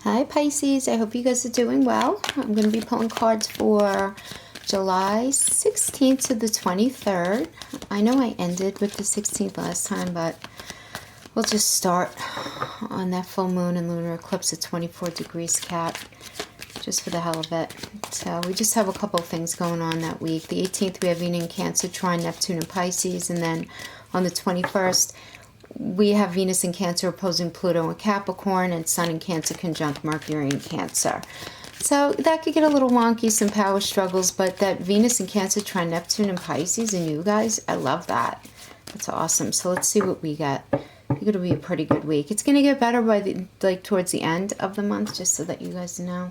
Hi Pisces, I hope you guys are doing well. I'm going to be pulling cards for July 16th to the 23rd. I know I ended with the 16th last time, but we'll just start on that full moon and lunar eclipse at 24 degrees Cap, just for the hell of it. So we just have a couple of things going on that week. The 18th we have Venus in Cancer, trine Neptune and Pisces, and then on the 21st we have Venus in Cancer opposing Pluto in Capricorn, and Sun in Cancer conjunct Mercury in Cancer. So that could get a little wonky, some power struggles, but that Venus in Cancer trine Neptune and Pisces and you guys, I love that. That's awesome. So let's see what we get. I think it'll be a pretty good week. It's going to get better by the towards the end of the month, just so that you guys know.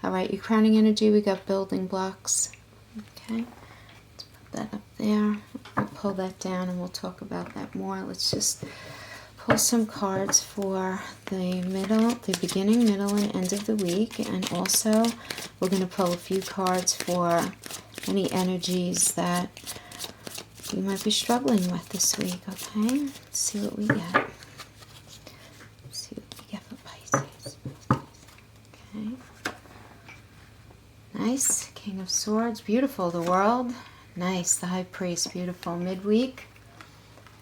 All right, your crowning energy, we got building blocks. Okay, let's put that up there. I'll pull that down and we'll talk about that more. Let's just pull some cards for the beginning, middle, and end of the week. And also, we're going to pull a few cards for any energies that you might be struggling with this week, okay? Let's see what we get. Let's see what we get for Pisces. Okay. Nice. King of Swords. Beautiful. The World. Nice. The High Priest. Beautiful. Midweek.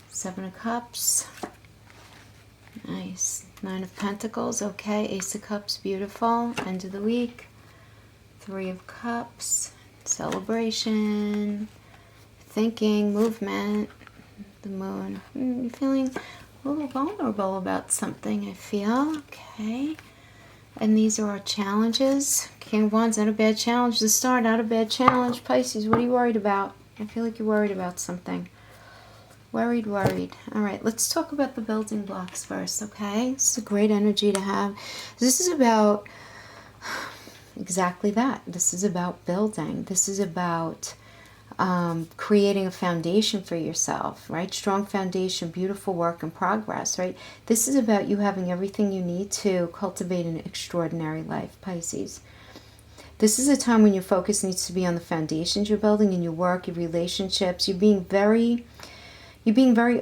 Seven of Cups. Nice. Nine of Pentacles. Okay. Ace of Cups. Beautiful. End of the week. Three of Cups. Celebration. Thinking. Movement. The Moon. You're feeling a little vulnerable about something, I feel. Okay. And these are our challenges. King of Wands, not a bad challenge to start, not a bad challenge. Pisces, what are you worried about? I feel like you're worried about something. Worried. All right, let's talk about the building blocks first, okay? This is a great energy to have. This is about exactly that. This is about building. This is about creating a foundation for yourself, right? Strong foundation, beautiful work in progress, right? This is about you having everything you need to cultivate an extraordinary life, Pisces. This is a time when your focus needs to be on the foundations you're building in your work, your relationships. You're being very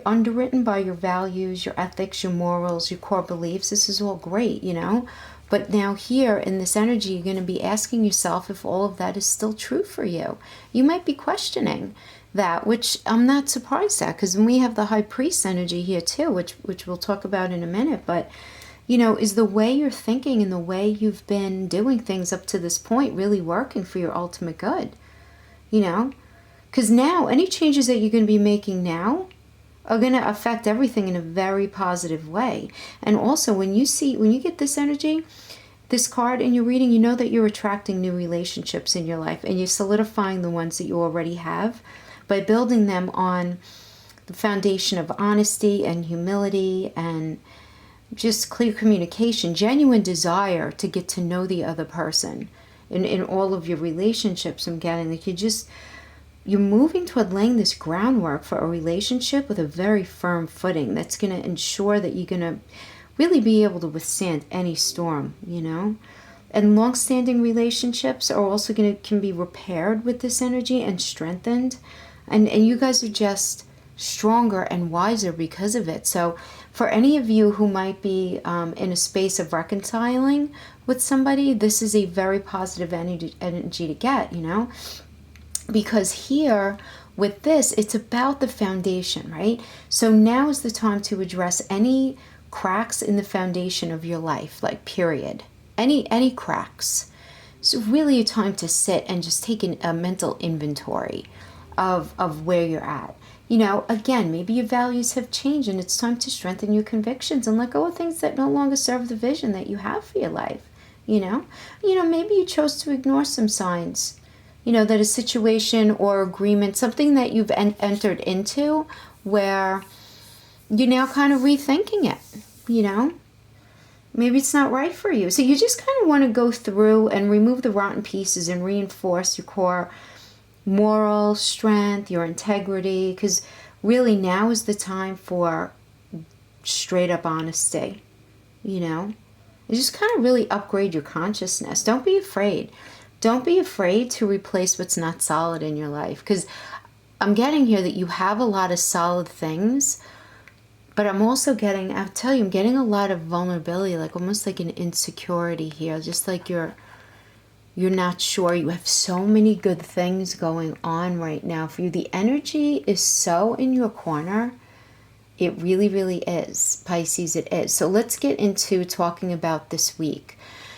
underwritten by your values, your ethics, your morals, your core beliefs. This is all great, you know? But now here in this energy, you're going to be asking yourself if all of that is still true for you. You might be questioning that, which I'm not surprised at, because we have the High Priest energy here too, which we'll talk about in a minute. But, you know, is the way you're thinking and the way you've been doing things up to this point really working for your ultimate good? You know? Because now, any changes that you're going to be making now are going to affect everything in a very positive way. And also, when you get this energy, this card in your reading, you know that you're attracting new relationships in your life, and you're solidifying the ones that you already have by building them on the foundation of honesty and humility and just clear communication, genuine desire to get to know the other person in all of your relationships. I'm getting like you're moving toward laying this groundwork for a relationship with a very firm footing that's going to ensure that you're going to really be able to withstand any storm, you know? And long-standing relationships are also can be repaired with this energy and strengthened. And you guys are just stronger and wiser because of it. So for any of you who might be in a space of reconciling with somebody, this is a very positive energy to get, you know? Because here, with this, it's about the foundation, right? So now is the time to address any cracks in the foundation of your life, like period. Any cracks. So really a time to sit and just take a mental inventory of where you're at. You know, again, maybe your values have changed and it's time to strengthen your convictions and let go of things that no longer serve the vision that you have for your life, you know? Maybe you chose to ignore some signs, you know, that a situation or agreement, something that you've entered into where you're now kind of rethinking it, you know? Maybe it's not right for you. So you just kind of want to go through and remove the rotten pieces and reinforce your core moral strength, your integrity, because really now is the time for straight up honesty, you know? You just kind of really upgrade your consciousness. Don't be afraid. Don't be afraid to replace what's not solid in your life, because I'm getting here that you have a lot of solid things, But I'm also getting, I'll tell you, I'm getting a lot of vulnerability, like almost like an insecurity here. Just like you're not sure. You have so many good things going on right now for you. The energy is so in your corner. It really, really is. Pisces, it is. So let's get into talking about this week.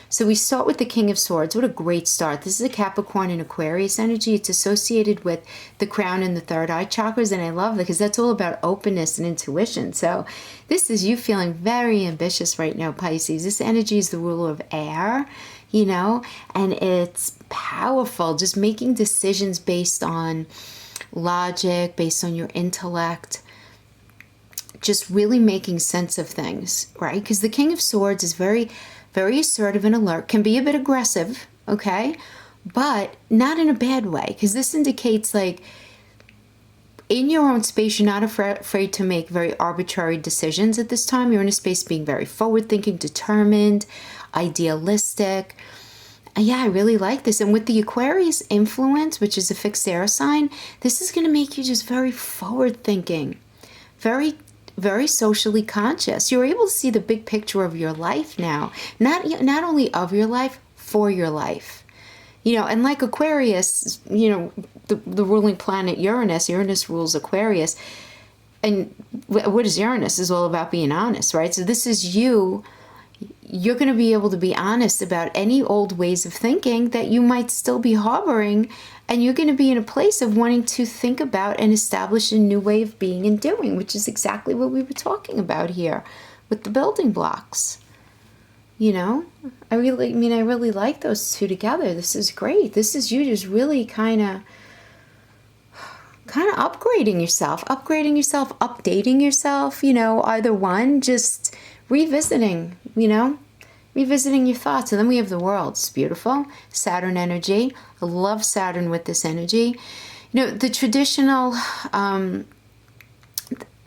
So we start with the King of Swords. What a great start. This is a Capricorn and Aquarius energy. It's associated with the crown and the third eye chakras. And I love it because that's all about openness and intuition. So this is you feeling very ambitious right now, Pisces. This energy is the ruler of air, you know, and it's powerful. Just making decisions based on logic, based on your intellect. Just really making sense of things, right? Because the King of Swords is very, very assertive and alert, can be a bit aggressive, okay? But not in a bad way, because this indicates like in your own space, you're not afraid to make very arbitrary decisions at this time. You're in a space being very forward-thinking, determined, idealistic. Yeah, I really like this. And with the Aquarius influence, which is a fixed air sign, this is going to make you just very forward-thinking, very socially conscious. You're able to see the big picture of your life now. Not only of your life, for your life. You know, and like Aquarius, you know, the ruling planet Uranus rules Aquarius. And what is Uranus? Is all about being honest, right? So this is you. You're going to be able to be honest about any old ways of thinking that you might still be harboring, and you're going to be in a place of wanting to think about and establish a new way of being and doing, which is exactly what we were talking about here with the building blocks. You know, I really like those two together. This is great. This is you just really kind of upgrading yourself, updating yourself, you know, either one, just revisiting, you know, revisiting your thoughts. And then we have the world. It's beautiful. Saturn energy. I love Saturn with this energy. You know, the traditional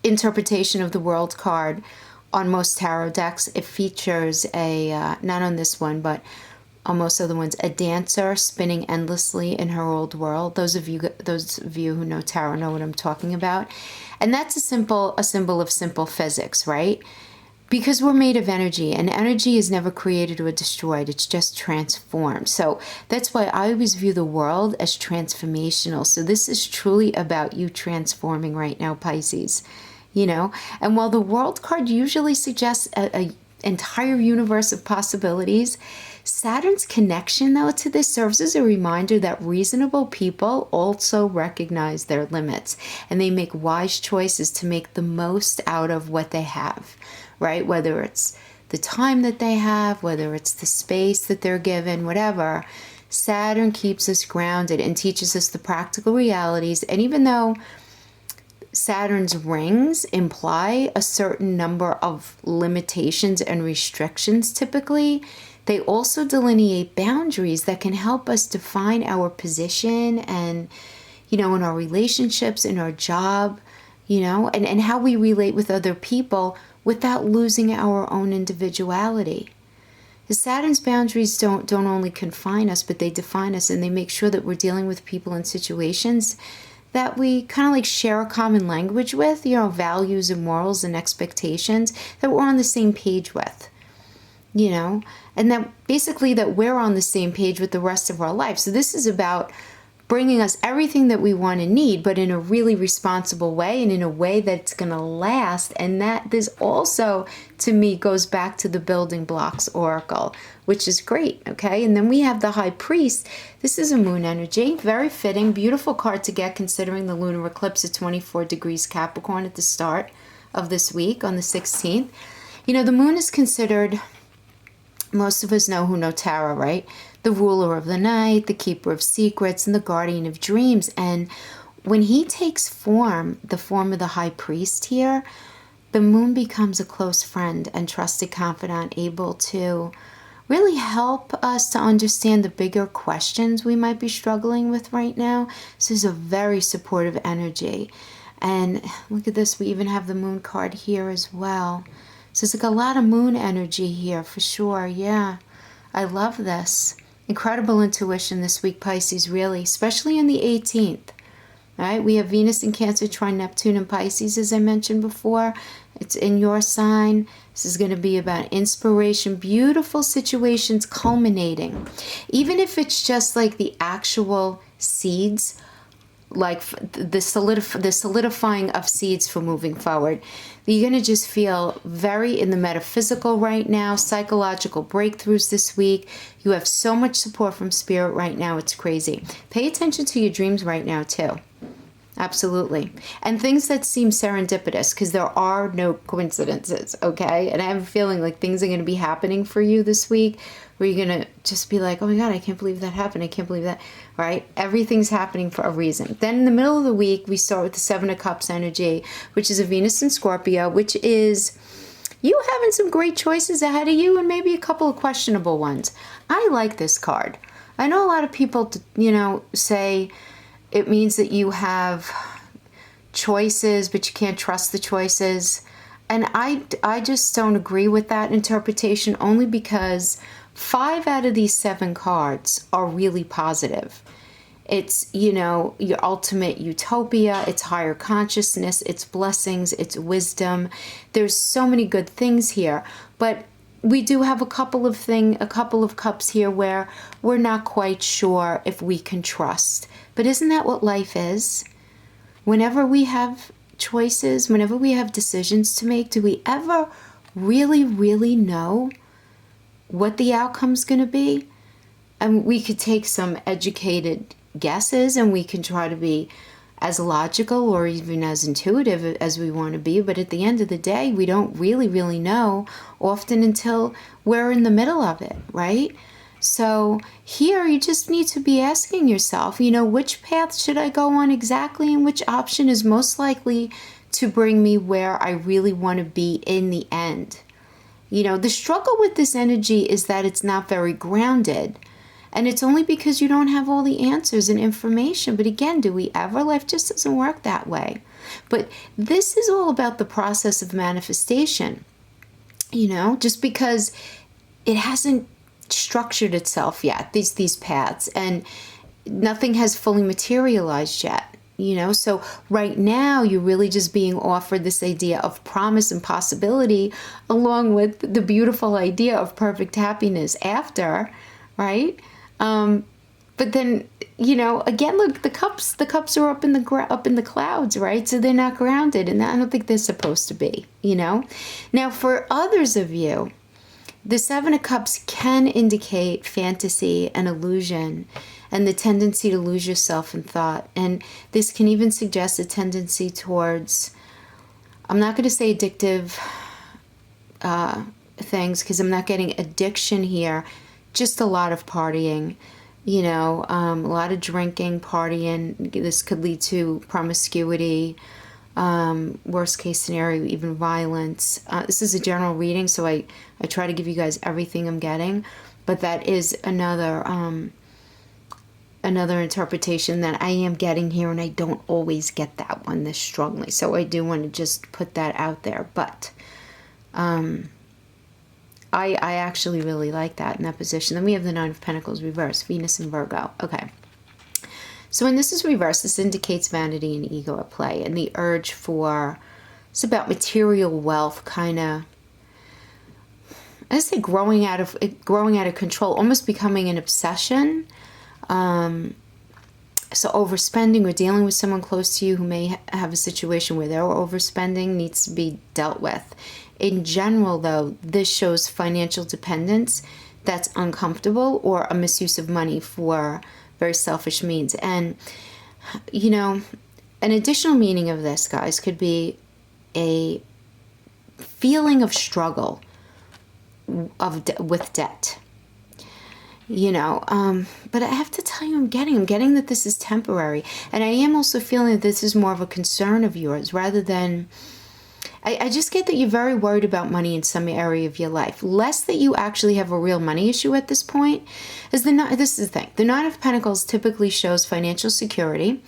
interpretation of the world card on most tarot decks, it features a, not on this one, but on most other ones, a dancer spinning endlessly in her old world. Those of you who know tarot know what I'm talking about. And that's a symbol of simple physics, right? Because we're made of energy, and energy is never created or destroyed. It's just transformed. So that's why I always view the world as transformational. So this is truly about you transforming right now, Pisces. You know, and while the world card usually suggests an entire universe of possibilities, Saturn's connection, though, to this serves as a reminder that reasonable people also recognize their limits, and they make wise choices to make the most out of what they have, right? Whether it's the time that they have, whether it's the space that they're given, whatever. Saturn keeps us grounded and teaches us the practical realities. And even though Saturn's rings imply a certain number of limitations and restrictions typically, they also delineate boundaries that can help us define our position and, you know, in our relationships, in our job, you know, and how we relate with other people without losing our own individuality. The Saturn's boundaries don't only confine us, but they define us, and they make sure that we're dealing with people and situations that we kind of like share a common language with, you know, values and morals and expectations that we're on the same page with, you know, and that basically that we're on the same page with the rest of our life. So this is about bringing us everything that we want and need, but in a really responsible way and in a way that's going to last. And that this also, to me, goes back to the building blocks oracle, which is great, okay? And then we have the High Priest. This is a moon energy, very fitting, beautiful card to get considering the lunar eclipse at 24 degrees Capricorn at the start of this week on the 16th. You know, the moon is considered, most of us know tarot, right? The ruler of the night, the keeper of secrets, and the guardian of dreams. And when he takes form, the form of the High Priest here, the moon becomes a close friend and trusted confidant, able to really help us to understand the bigger questions we might be struggling with right now. So it's a very supportive energy. And look at this, we even have the moon card here as well. So it's like a lot of moon energy here for sure. Yeah, I love this. Incredible intuition this week, Pisces, really, especially on the 18th. All right, we have Venus in Cancer, trine Neptune in Pisces, as I mentioned before. It's in your sign. This is going to be about inspiration, beautiful situations culminating. Even if it's just like the actual seeds, like the solidifying of seeds for moving forward. You're going to just feel very in the metaphysical right now, psychological breakthroughs this week. You have so much support from spirit right now. It's crazy. Pay attention to your dreams right now too. Absolutely. And things that seem serendipitous, because there are no coincidences, okay? And I have a feeling like things are going to be happening for you this week where you're going to just be like, oh my God, I can't believe that happened. I can't believe that, right? Everything's happening for a reason. Then in the middle of the week, we start with the Seven of Cups energy, which is a Venus in Scorpio, which is you having some great choices ahead of you and maybe a couple of questionable ones. I like this card. I know a lot of people, say it means that you have choices, but you can't trust the choices. And I just don't agree with that interpretation, only because 5 out of these 7 cards are really positive. It's, your ultimate utopia, it's higher consciousness, it's blessings, it's wisdom. There's so many good things here, but we do have a couple of cups here where we're not quite sure if we can trust. But isn't that what life is? Whenever we have choices, whenever we have decisions to make, do we ever really, really know what the outcome's going to be? And we could take some educated guesses and we can try to be as logical or even as intuitive as we want to be. But at the end of the day, we don't really, really know often until we're in the middle of it, right? So here you just need to be asking yourself, which path should I go on exactly, and which option is most likely to bring me where I really want to be in the end. The struggle with this energy is that it's not very grounded. And it's only because you don't have all the answers and information. But again, do we ever? Life just doesn't work that way. But this is all about the process of manifestation. Just because it hasn't structured itself yet, these paths, and nothing has fully materialized yet. So right now you're really just being offered this idea of promise and possibility, along with the beautiful idea of perfect happiness after, right? But then, again, look, the cups are up in the clouds, right? So they're not grounded, and I don't think they're supposed to be, Now, for others of you, the Seven of Cups can indicate fantasy and illusion and the tendency to lose yourself in thought. And this can even suggest a tendency towards, I'm not going to say addictive things, because I'm not getting addiction here, just a lot of partying, a lot of drinking, partying. This could lead to promiscuity, worst case scenario, even violence. This is a general reading, so I try to give you guys everything I'm getting, but that is another interpretation that I am getting here, and I don't always get that one this strongly, so I do want to just put that out there. But I actually really like that in that position. Then we have the Nine of Pentacles reversed, Venus in Virgo. Okay. So when this is reversed, this indicates vanity and ego at play, and the urge for, it's about material wealth, kind of, I say growing out of control, almost becoming an obsession. So overspending or dealing with someone close to you who may have a situation where they're overspending needs to be dealt with. In general, though, this shows financial dependence that's uncomfortable, or a misuse of money for very selfish means. And, an additional meaning of this, guys, could be a feeling of struggle with debt. But I have to tell you, I'm getting that this is temporary. And I am also feeling that this is more of a concern of yours rather than, I just get that you're very worried about money in some area of your life. Less that you actually have a real money issue at this point. This is the thing. The Nine of Pentacles typically shows financial security,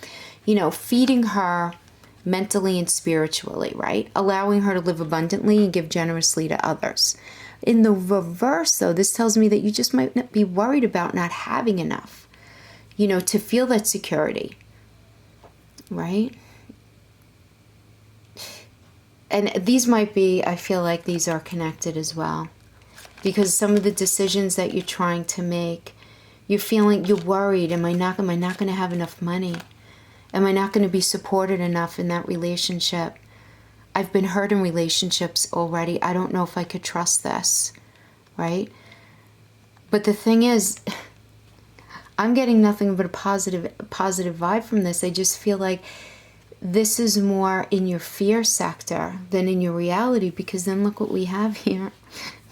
feeding her mentally and spiritually, right? Allowing her to live abundantly and give generously to others. In the reverse, though, this tells me that you just might not be worried about not having enough, to feel that security. right? And these might be, I feel like these are connected as well. Because some of the decisions that you're trying to make, you're worried, am I not going to have enough money? Am I not going to be supported enough in that relationship? I've been hurt in relationships already. I don't know if I could trust this, right? But the thing is, I'm getting nothing but a positive vibe from this. I just feel like this is more in your fear sector than in your reality, because then look what we have here.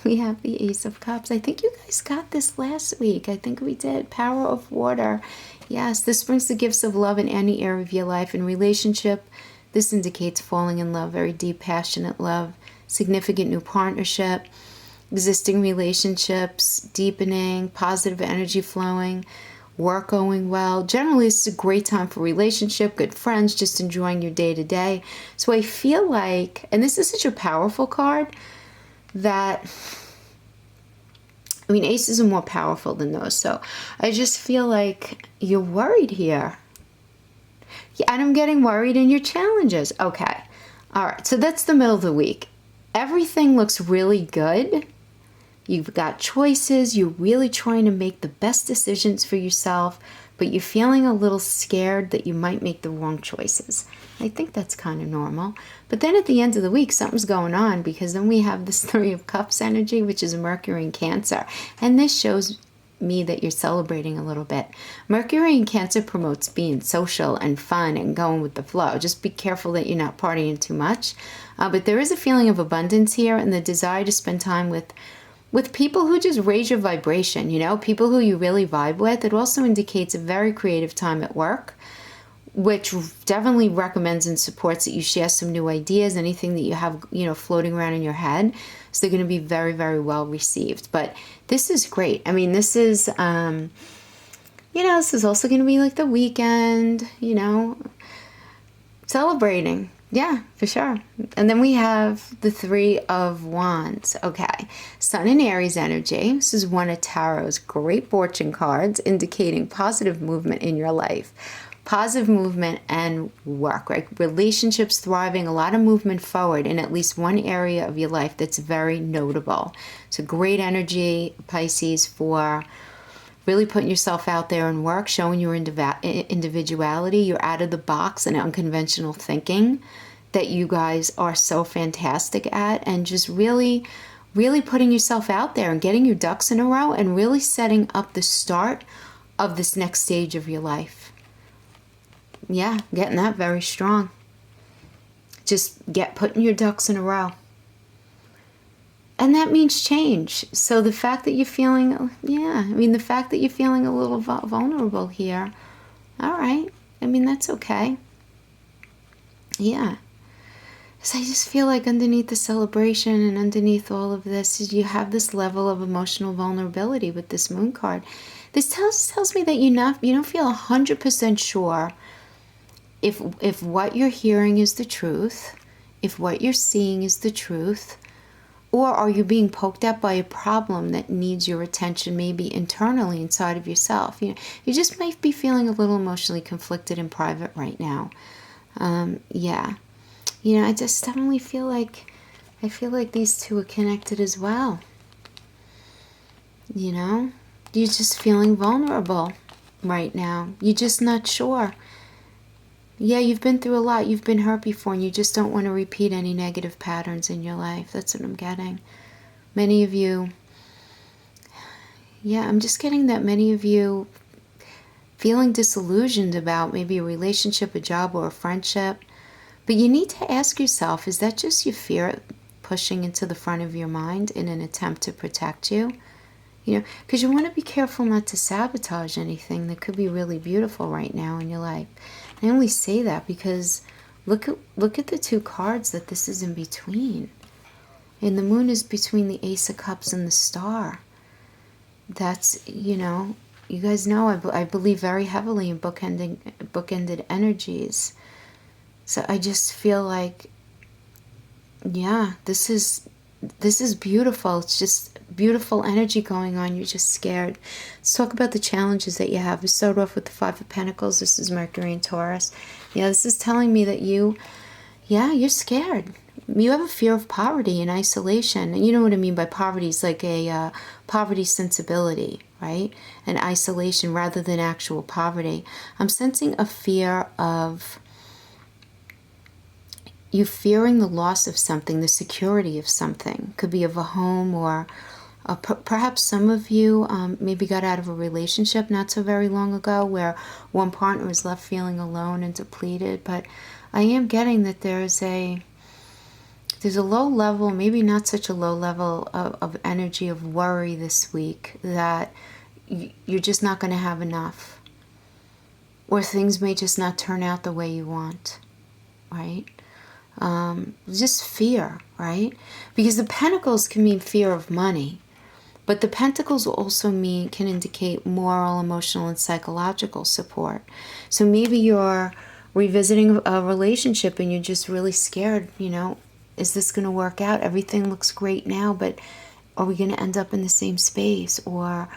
We have the Ace of Cups. I think you guys got this last week. I think we did. Power of Water. Yes, this brings the gifts of love in any area of your life. In relationship, this indicates falling in love, very deep, passionate love, significant new partnership, existing relationships, deepening, positive energy flowing, work going well. Generally, this is a great time for relationship, good friends, just enjoying your day to day. So I feel like, and this is such a powerful card, that, I mean, aces are more powerful than those. So I just feel like you're worried here. Yeah, and I'm getting worried in your challenges. Okay. All right. So that's the middle of the week. Everything looks really good. You've got choices. You're really trying to make the best decisions for yourself, but you're feeling a little scared that you might make the wrong choices. I think that's kind of normal. But then at the end of the week, something's going on, because then we have this Three of Cups energy, which is Mercury in Cancer. And this shows me that you're celebrating a little bit. Mercury in Cancer promotes being social and fun and going with the flow. Just be careful that you're not partying too much. But there is a feeling of abundance here, and the desire to spend time with people who just raise your vibration, you know, people who you really vibe with. It also indicates a very creative time at work, which definitely recommends and supports that you share some new ideas, anything that you have, you know, floating around in your head. So they're going to be very, very well received. But this is great. I mean, this is, you know, this is also going to be like the weekend, you know, celebrating. Yeah, for sure. And then we have the Three of Wands. Okay. Sun and Aries energy. This is one of Tarot's great fortune cards, indicating positive movement in your life. Positive movement and work, right? Relationships thriving, a lot of movement forward in at least one area of your life that's very notable. So great energy, Pisces, for really putting yourself out there and work, showing your individuality. You're out of the box and unconventional thinking that you guys are so fantastic at, and just really, really putting yourself out there and getting your ducks in a row and really setting up the start of this next stage of your life. Yeah, getting that very strong. Just putting your ducks in a row. And that means change. So the fact that you're feeling, the fact that you're feeling a little vulnerable here, all right. I mean, that's okay. Yeah. So I just feel like underneath the celebration and underneath all of this, you have this level of emotional vulnerability with this moon card. This tells me that you don't feel 100% sure if what you're hearing is the truth, if what you're seeing is the truth, or are you being poked at by a problem that needs your attention, maybe internally inside of yourself. You just might be feeling a little emotionally conflicted in private right now. Yeah. I just definitely feel like these two are connected as well. You're just feeling vulnerable right now. You're just not sure. Yeah, you've been through a lot. You've been hurt before, and you just don't want to repeat any negative patterns in your life. That's what I'm getting. Many of you, I'm just getting that many of you feeling disillusioned about maybe a relationship, a job, or a friendship. But you need to ask yourself, is that just your fear pushing into the front of your mind in an attempt to protect you? Because you want to be careful not to sabotage anything that could be really beautiful right now in your life. I only say that because look at the two cards that this is in between. And the moon is between the Ace of Cups and the Star. That's, you guys know I believe very heavily in bookended energies. So I just feel like, this is this is beautiful. It's just beautiful energy going on. You're just scared. Let's talk about the challenges that you have. We start off with the Five of Pentacles. This is Mercury in Taurus. Yeah, this is telling me that you're scared. You have a fear of poverty and isolation. And you know what I mean by poverty. It's like a poverty sensibility, right? And isolation rather than actual poverty. I'm sensing a fear of you fearing the loss of something, the security of something. Could be of a home, or perhaps some of you maybe got out of a relationship not so very long ago where one partner was left feeling alone and depleted. But I am getting that there's a low level, maybe not such a low level of energy of worry this week, that you're just not going to have enough. Or things may just not turn out the way you want, right? Just fear, right? Because the Pentacles can mean fear of money, but the Pentacles also can indicate moral, emotional, and psychological support. So maybe you're revisiting a relationship and you're just really scared, is this going to work out? Everything looks great now, but are we going to end up in the same space? Or,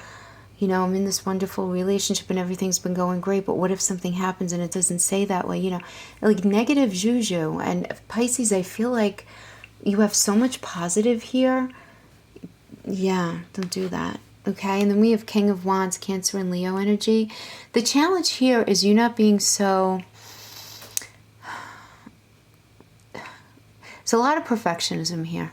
I'm in this wonderful relationship and everything's been going great, but what if something happens and it doesn't say that way? Like negative juju. And Pisces, I feel like you have so much positive here. Yeah, don't do that. Okay, and then we have King of Wands, Cancer, and Leo energy. The challenge here is you not being so... There's a lot of perfectionism here.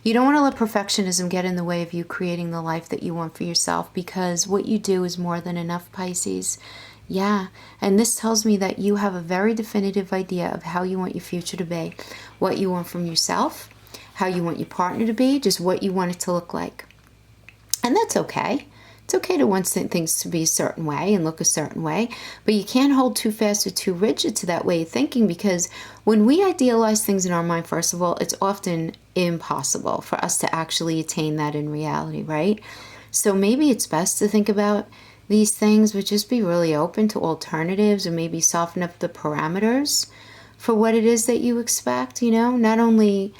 You don't want to let perfectionism get in the way of you creating the life that you want for yourself, because what you do is more than enough, Pisces. Yeah, and this tells me that you have a very definitive idea of how you want your future to be, what you want from yourself, how you want your partner to be, just what you want it to look like. And that's okay. It's okay to want things to be a certain way and look a certain way, but you can't hold too fast or too rigid to that way of thinking, because when we idealize things in our mind, first of all, it's often impossible for us to actually attain that in reality, right? So maybe it's best to think about these things, but just be really open to alternatives, or maybe soften up the parameters for what it is that you expect, not only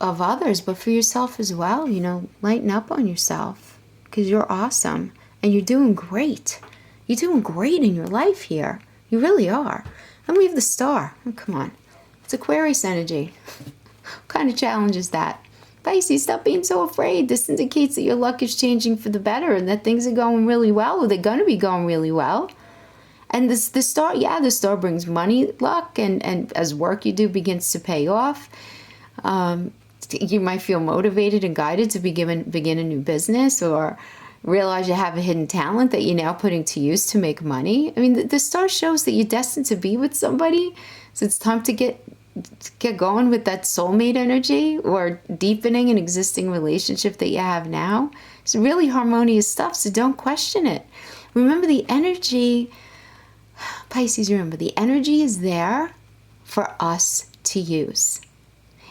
of others, but for yourself as well. Lighten up on yourself, because you're awesome and you're doing great. You're doing great in your life here. You really are. And we have the Star. Oh, come on. It's Aquarius energy. What kind of challenge is that? Pisces, stop being so afraid. This indicates that your luck is changing for the better and that things are going really well, or they're going to be going really well. And the Star, the Star brings money, luck, and as work you do begins to pay off, you might feel motivated and guided to begin a new business, or realize you have a hidden talent that you're now putting to use to make money. I mean, the Star shows that you're destined to be with somebody, so it's time to get going with that soulmate energy, or deepening an existing relationship that you have now. It's really harmonious stuff, so don't question it. Remember the energy, Pisces, remember the energy is there for us to use.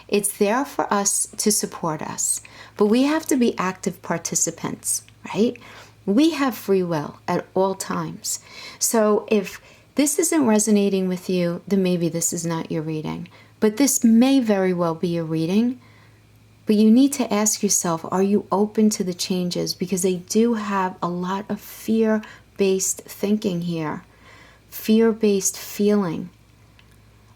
It's there for us to support us, but we have to be active participants, right? We have free will at all times. So if this isn't resonating with you, then maybe this is not your reading. But this may very well be your reading. But you need to ask yourself, are you open to the changes? Because they do have a lot of fear-based thinking here, fear-based feeling.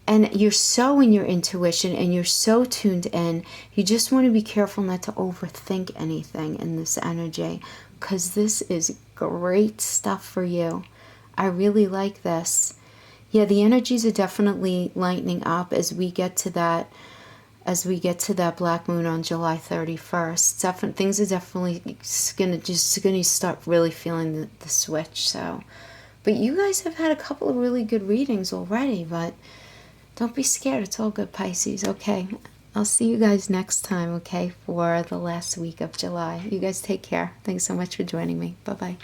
And you're so in your intuition and you're so tuned in, you just want to be careful not to overthink anything in this energy, because this is great stuff for you. I really like this. Yeah, the energies are definitely lightening up as we get to that black moon on July 31st. Things are definitely going to start really feeling the switch. So, but you guys have had a couple of really good readings already, but don't be scared. It's all good, Pisces. Okay, I'll see you guys next time, okay, for the last week of July. You guys take care. Thanks so much for joining me. Bye-bye.